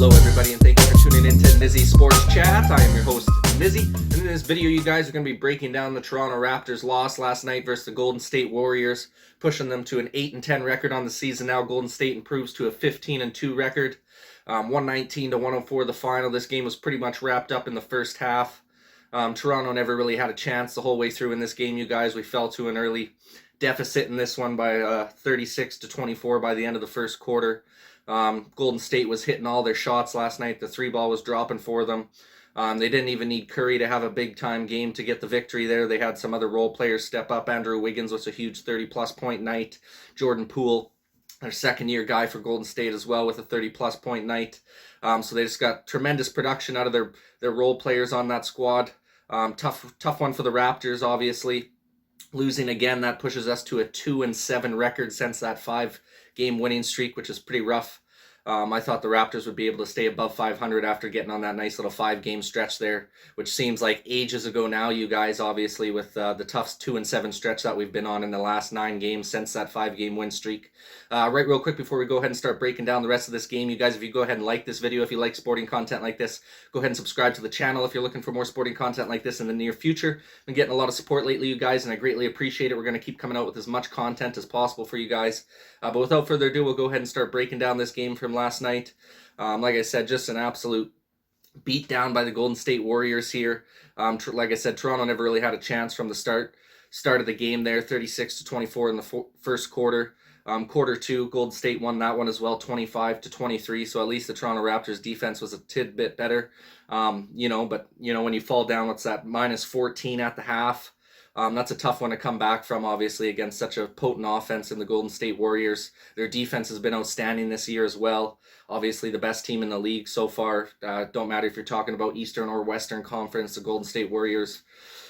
Hello everybody, and thank you for tuning in to Nizzy Sports Chat. I am your host, Nizzy, and in this video you guys are going to be breaking down the Toronto Raptors loss last night versus the Golden State Warriors, pushing them to an 8-10 record on the season now. Golden State improves to a 15-2 record, 119-104 the final. This game was pretty much wrapped up in the first half. Toronto never really had a chance the whole way through in this game, you guys. We fell to an early deficit in this one by 36-24 by the end of the first quarter. Golden State was hitting all their shots last night. The three ball was dropping for them. They didn't even need Curry to have a big-time game to get the victory there. They had some other role players step up. Andrew Wiggins was a huge 30-plus point night. Jordan Poole, their second-year guy for Golden State as well, with a 30-plus point night. So they just got tremendous production out of their role players on that squad. Tough one for the Raptors, obviously. Losing again, that pushes us to a 2-7 record since that 5-game winning streak, which is pretty rough. I thought the Raptors would be able to stay above 500 after getting on that nice little 5-game stretch there, which seems like ages ago now, you guys, obviously, with the tough 2-7 stretch that we've been on in the last 9 games since that 5-game win streak. Right real quick before we go ahead and start breaking down the rest of this game, you guys, if you go ahead and like this video, if you like sporting content like this, go ahead and subscribe to the channel if you're looking for more sporting content like this in the near future. I've been getting a lot of support lately, you guys, and I greatly appreciate it. We're going to keep coming out with as much content as possible for you guys. But without further ado, we'll go ahead and start breaking down this game from last night. Like I said, just an absolute beat down by the Golden State Warriors here. Like I said, Toronto never really had a chance from the start of the game there, 36-24 in the first quarter. Quarter two, Golden State won that one as well, 25-23. So at least the Toronto Raptors defense was a tidbit better. But when you fall down, what's that, minus 14 at the half? That's a tough one to come back from, obviously, against such a potent offense in the Golden State Warriors. Their defense has been outstanding this year as well. Obviously, the best team in the league so far. Don't matter if you're talking about Eastern or Western Conference, the Golden State Warriors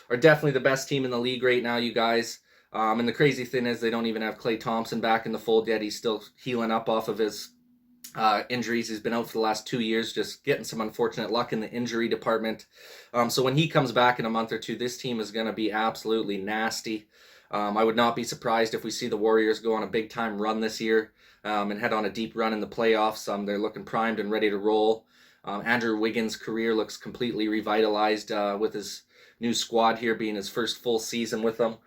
are definitely the best team in the league right now, you guys. And the crazy thing is they don't even have Klay Thompson back in the fold yet. He's still healing up off of his injuries. He's been out for the last 2 years, just getting some unfortunate luck in the injury department. So when he comes back in a month or two, this team is going to be absolutely nasty. I would not be surprised if we see the Warriors go on a big-time run this year and head on a deep run in the playoffs. They're looking primed and ready to roll. Andrew Wiggins' career looks completely revitalized with his new squad here being his first full season with them.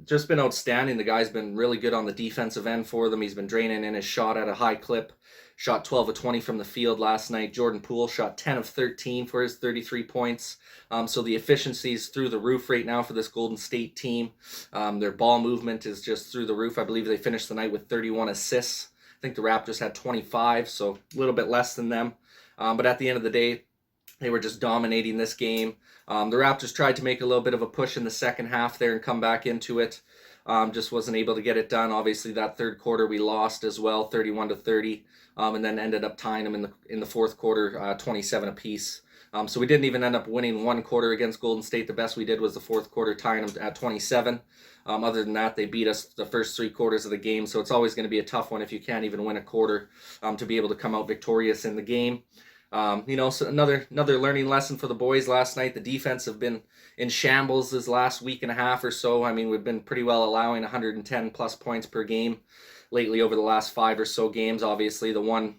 Just been outstanding. The guy's been really good on the defensive end for them. He's been draining in his shot at a high clip. Shot 12 of 20 from the field last night. Jordan Poole shot 10 of 13 for his 33 points. So the efficiency is through the roof right now for this Golden State team. Their ball movement is just through the roof. I believe they finished the night with 31 assists. I think the Raptors had 25, so a little bit less than them. But at the end of the day, they were just dominating this game. The Raptors tried to make a little bit of a push in the second half there and come back into it. Just wasn't able to get it done. Obviously, that third quarter we lost as well, 31-30, and then ended up tying them in the fourth quarter, 27 apiece. So we didn't even end up winning one quarter against Golden State. The best we did was the fourth quarter, tying them at 27. Other than that, they beat us the first 3 quarters of the game. So it's always going to be a tough one if you can't even win a quarter to be able to come out victorious in the game. So another learning lesson for the boys last night. The defense have been in shambles this last week and a half or so. I mean, we've been pretty well allowing 110 plus points per game lately over the last 5 or so games. Obviously, the one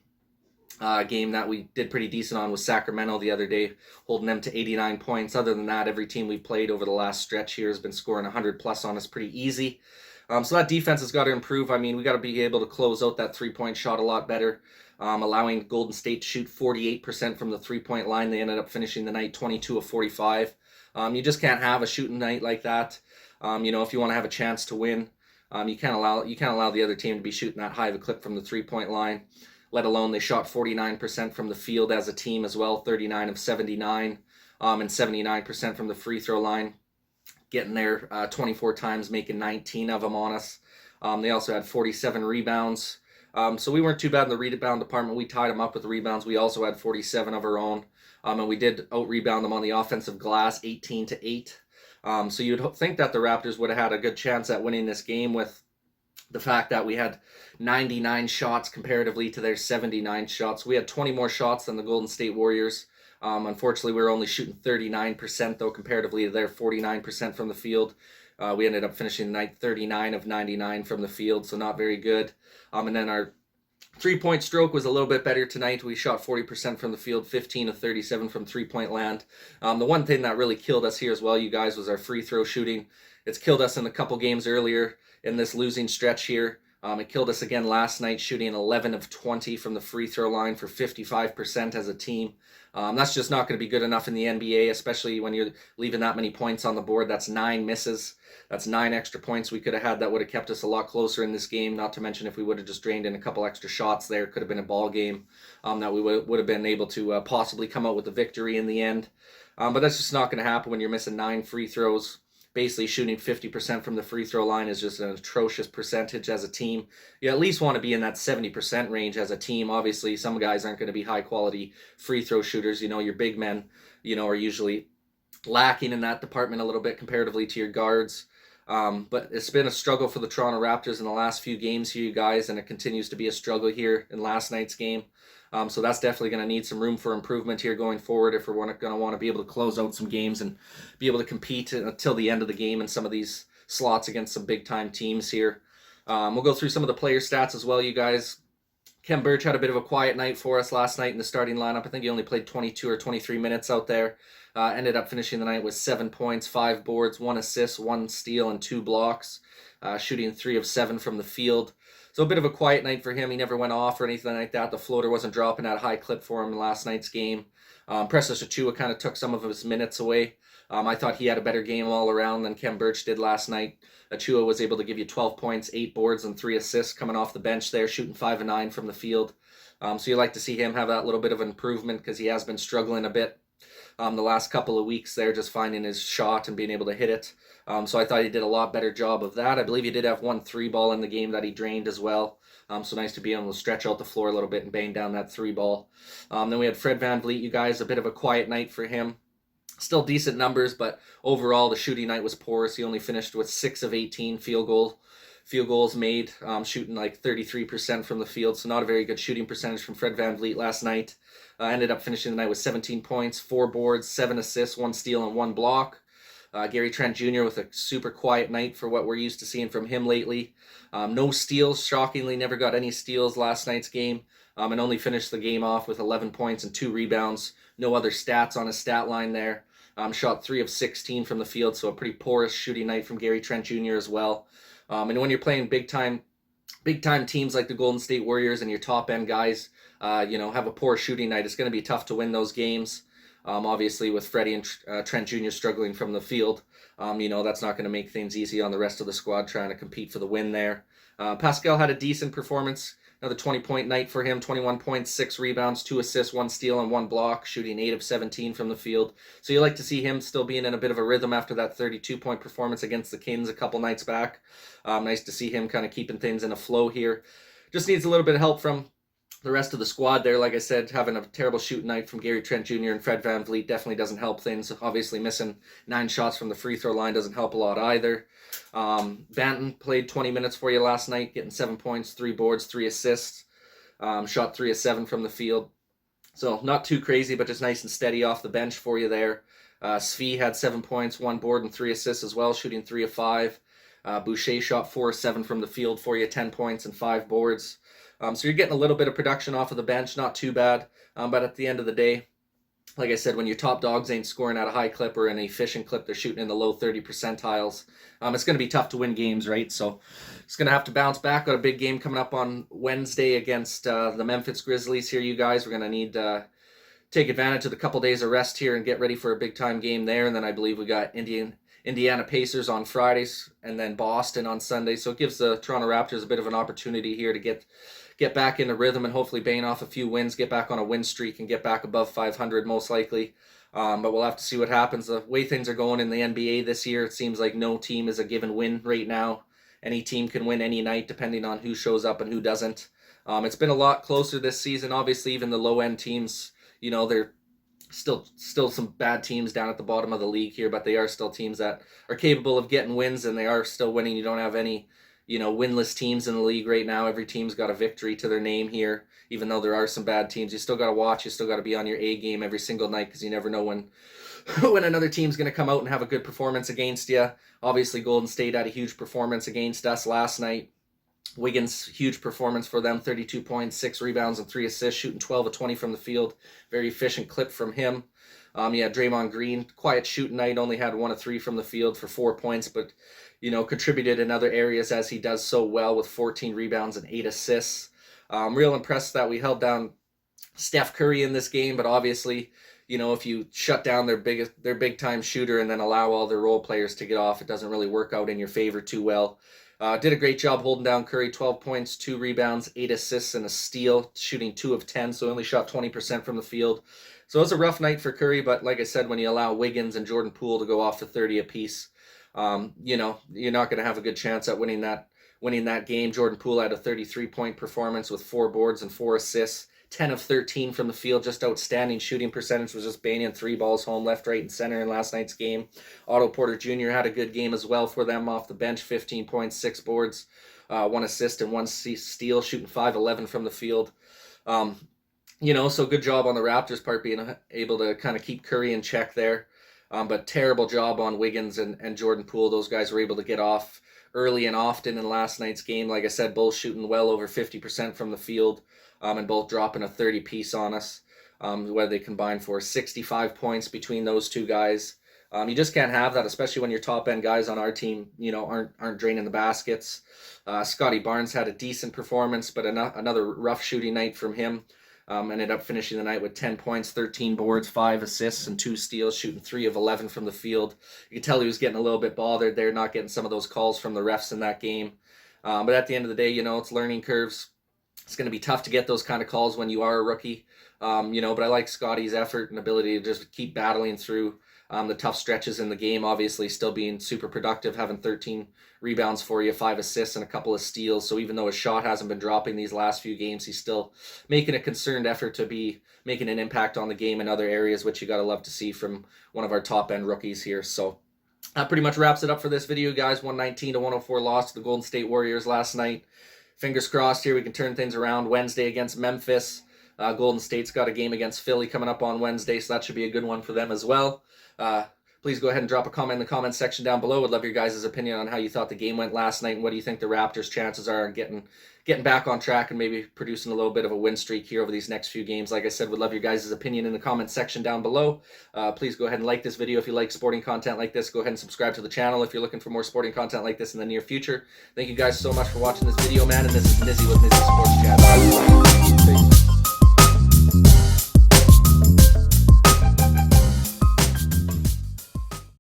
game that we did pretty decent on was Sacramento the other day, holding them to 89 points. Other than that, every team we've played over the last stretch here has been scoring 100 plus on us pretty easy. So that defense has got to improve. I mean, we got to be able to close out that 3-point shot a lot better. Allowing Golden State to shoot 48% from the 3-point line. They ended up finishing the night 22 of 45. You just can't have a shooting night like that. If you want to have a chance to win, you can't allow the other team to be shooting that high of a clip from the 3-point line. Let alone they shot 49% from the field as a team as well, 39 of 79, and 79% from the free throw line. Getting there 24 times, making 19 of them on us. They also had 47 rebounds. So we weren't too bad in the rebound department. We tied them up with the rebounds. We also had 47 of our own. And we did out-rebound them on the offensive glass, 18-8. So you'd think that the Raptors would have had a good chance at winning this game with the fact that we had 99 shots comparatively to their 79 shots. We had 20 more shots than the Golden State Warriors. Unfortunately, we were only shooting 39%, though, comparatively to their 49% from the field. We ended up finishing the night 39 of 99 from the field, so not very good. And then our Three-point stroke was a little bit better tonight. We shot 40% from the field, 15 of 37 from three-point land. The one thing that really killed us here as well, you guys, was our free throw shooting. It's killed us in a couple games earlier in this losing stretch here. It killed us again last night, shooting 11 of 20 from the free throw line for 55% as a team. That's just not going to be good enough in the NBA, especially when you're leaving that many points on the board. That's 9 misses. That's 9 extra points we could have had that would have kept us a lot closer in this game. Not to mention if we would have just drained in a couple extra shots there, could have been a ball game that we would have been able to possibly come out with a victory in the end. But that's just not going to happen when you're missing 9 free throws. Basically shooting 50% from the free throw line is just an atrocious percentage as a team. You at least want to be in that 70% range as a team. Obviously, some guys aren't going to be high quality free throw shooters. Your big men, are usually lacking in that department a little bit comparatively to your guards. But it's been a struggle for the Toronto Raptors in the last few games here, you guys, and it continues to be a struggle here in last night's game. So that's definitely going to need some room for improvement here going forward if we're going to want to be able to close out some games and be able to compete until the end of the game in some of these slots against some big-time teams here. We'll go through some of the player stats as well, you guys. Khem Birch had a bit of a quiet night for us last night in the starting lineup. I think he only played 22 or 23 minutes out there. Ended up finishing the night with 7 points, 5 boards, 1 assist, 1 steal, and 2 blocks. Shooting 3 of 7 from the field. So a bit of a quiet night for him. He never went off or anything like that. The floater wasn't dropping at a high clip for him in last night's game. Precious Achiuwa kind of took some of his minutes away. I thought he had a better game all around than Khem Birch did last night. Achiuwa was able to give you 12 points, 8 boards, and 3 assists coming off the bench there, shooting 5 of 9 from the field. So you like to see him have that little bit of improvement because he has been struggling a bit the last couple of weeks there, just finding his shot and being able to hit it. So I thought he did a lot better job of that. I believe he did have 1 3-ball in the game that he drained as well. So nice to be able to stretch out the floor a little bit and bang down that 3-ball. Then we had Fred VanVleet, you guys, a bit of a quiet night for him. Still decent numbers, but overall the shooting night was porous. He only finished with 6 of 18 field goals made, shooting like 33% from the field, so not a very good shooting percentage from Fred VanVleet last night. Ended up finishing the night with 17 points, 4 boards, 7 assists, 1 steal, and 1 block. Gary Trent Jr. with a super quiet night for what we're used to seeing from him lately. No steals, shockingly, never got any steals last night's game, and only finished the game off with 11 points and 2 rebounds. No other stats on his stat line there. Shot 3 of 16 from the field, so a pretty porous shooting night from Gary Trent Jr. as well. And when you're playing big time teams like the Golden State Warriors and your top end guys, have a poor shooting night, it's going to be tough to win those games. Obviously, with Freddie and Trent Jr. struggling from the field, that's not going to make things easy on the rest of the squad trying to compete for the win there. Pascal had a decent performance. Another 20-point night for him, 21 points, 6 rebounds, 2 assists, 1 steal, and 1 block, shooting 8 of 17 from the field. So you like to see him still being in a bit of a rhythm after that 32-point performance against the Kings a couple nights back. Nice to see him kind of keeping things in a flow here. Just needs a little bit of help from the rest of the squad there. Like I said, having a terrible shooting night from Gary Trent Jr. and Fred VanVleet definitely doesn't help things. Obviously, missing 9 shots from the free throw line doesn't help a lot either. Banton played 20 minutes for you last night, getting 7 points, 3 boards, 3 assists. Shot 3 of 7 from the field. So not too crazy, but just nice and steady off the bench for you there. Svi had 7 points, 1 board, and 3 assists as well, shooting 3 of 5. Boucher shot 4 of 7 from the field for you, 10 points and 5 boards. So you're getting a little bit of production off of the bench, not too bad. But at the end of the day, like I said, when your top dogs ain't scoring at a high clip or an efficient clip, they're shooting in the low 30 percentiles. It's going to be tough to win games, right? So it's going to have to bounce back. Got a big game coming up on Wednesday against the Memphis Grizzlies here, you guys. We're going to need to take advantage of the couple days of rest here and get ready for a big-time game there. And then I believe we got Indiana Pacers on Fridays and then Boston on Sunday. So it gives the Toronto Raptors a bit of an opportunity here to get back into rhythm and hopefully bang off a few wins, get back on a win streak, and get back above 500 most likely. But we'll have to see what happens. The way things are going in the NBA this year, it seems like no team is a given win right now. Any team can win any night depending on who shows up and who doesn't. It's been a lot closer this season. Obviously, even the low-end teams, they're still some bad teams down at the bottom of the league here, but they are still teams that are capable of getting wins, and they are still winning. You don't have any winless teams in the league right now. Every team's got a victory to their name here, even though there are some bad teams. You still got to watch. You still got to be on your A game every single night because you never know when another team's going to come out and have a good performance against you. Obviously, Golden State had a huge performance against us last night. Wiggins, huge performance for them, 32 points, 6 rebounds, and 3 assists, shooting 12 of 20 from the field. Very efficient clip from him. Draymond Green, quiet shooting night, only had 1 of 3 from the field for 4 points, but, contributed in other areas as he does so well with 14 rebounds and 8 assists. Real impressed that we held down Steph Curry in this game, but obviously, if you shut down their big time shooter and then allow all their role players to get off, it doesn't really work out in your favor too well. Did a great job holding down Curry, 12 points, 2 rebounds, 8 assists, and a steal, shooting 2 of 10, so only shot 20% from the field. So it was a rough night for Curry, but like I said, when you allow Wiggins and Jordan Poole to go off for 30 apiece, you're not going to have a good chance at winning that game. Jordan Poole had a 33-point performance with 4 boards and 4 assists, 10 of 13 from the field, just outstanding shooting percentage, was just banging 3 balls home, left, right, and center in last night's game. Otto Porter Jr. had a good game as well for them off the bench, 15 points, 6 boards, 1 assist, and 1 steal, shooting 5-11 from the field. So good job on the Raptors' part being able to kind of keep Curry in check there. But terrible job on Wiggins and Jordan Poole. Those guys were able to get off early and often in last night's game. Like I said, both shooting well over 50% from the field, and both dropping a 30-piece on us, where they combined for 65 points between those two guys. You just can't have that, especially when your top-end guys on our team, aren't draining the baskets. Scottie Barnes had a decent performance, but another rough shooting night from him. Ended up finishing the night with 10 points, 13 boards, 5 assists, and 2 steals, shooting 3 of 11 from the field. You could tell he was getting a little bit bothered there, not getting some of those calls from the refs in that game. But at the end of the day, it's learning curves. It's going to be tough to get those kind of calls when you are a rookie. But I like Scottie's effort and ability to just keep battling through the tough stretches in the game. Obviously, still being super productive, having 13 rebounds for you, 5 assists, and a couple of steals. So even though his shot hasn't been dropping these last few games, he's still making a concerned effort to be making an impact on the game in other areas, which you got to love to see from one of our top-end rookies here. So that pretty much wraps it up for this video, guys. 119-104 loss to the Golden State Warriors last night. Fingers crossed here we can turn things around Wednesday against Memphis. Golden State's got a game against Philly coming up on Wednesday, so that should be a good one for them as well. Please go ahead and drop a comment in the comments section down below. Would love your guys' opinion on how you thought the game went last night, and what do you think the Raptors' chances are of getting back on track and maybe producing a little bit of a win streak here over these next few games. Like I said, would love your guys' opinion in the comments section down below. Please go ahead and like this video if you like sporting content like this. Go ahead and subscribe to the channel if you're looking for more sporting content like this in the near future. Thank you guys so much for watching this video, man, and this is Nizzy with Nizzy Sports Chat. Peace.